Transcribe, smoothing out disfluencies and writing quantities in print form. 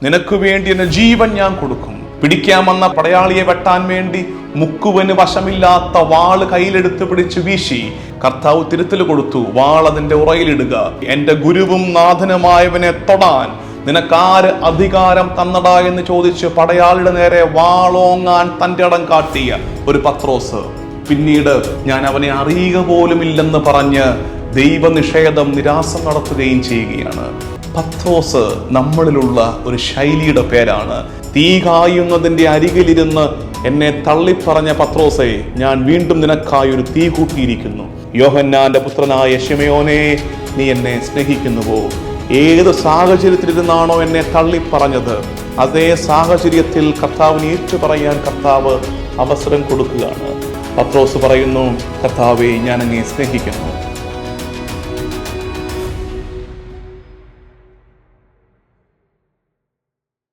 നിനക്ക് വേണ്ടി എന്റെ ജീവൻ ഞാൻ കൊടുക്കും. പിടിക്കാൻ വന്ന പടയാളിയെ വെട്ടാൻ വേണ്ടി മുക്കുവന് വശമില്ലാത്ത വാള് കയ്യിലെടുത്ത് പിടിച്ചു വീശി കർത്താവ് തിരുത്തൽ കൊടുത്തു. വാൾ അതിന്റെ ഉറയിലിടുക. എന്റെ ഗുരുവും നാഥനുമായവനെ തൊടാൻ നിനക്കാര് അധികാരം തന്നടാ എന്ന് ചോദിച്ച് പടയാളിയുടെ നേരെ വാളോങ്ങാൻ തന്റെ ഇടം കാട്ടിയ ഒരു പത്രോസ് പിന്നീട് ഞാൻ അവനെ അറിയുക പോലുമില്ലെന്ന് പറഞ്ഞ് ദൈവനിഷേധം നിരാസം നടത്തുകയും ചെയ്യുകയാണ്. പത്രോസ് നമ്മളിലുള്ള ഒരു ശൈലിയുടെ പേരാണ്. തീ കായുന്നതിന്റെ അരികിലിരുന്ന് എന്നെ തള്ളിപ്പറഞ്ഞ പത്രോസേ, ഞാൻ വീണ്ടും നിനക്കായി ഒരു തീ കൂട്ടിയിരിക്കുന്നു. യോഹന്നാന്റെ പുത്രനായ ശിമയോനേ, നീ എന്നെ സ്നേഹിക്കുന്നുവോ? ഏത് സാഹചര്യത്തിലിരുന്നാണോ എന്നെ തള്ളിപ്പറഞ്ഞത്, അതേ സാഹചര്യത്തിൽ കർത്താവിനെ ഏറ്റുപറയാൻ കർത്താവ് അവസരം കൊടുക്കുകയാണ്. പത്രോസ് പറയുന്നു, കർത്താവേ, ഞാൻ അങ്ങയെ സ്നേഹിക്കുന്നു.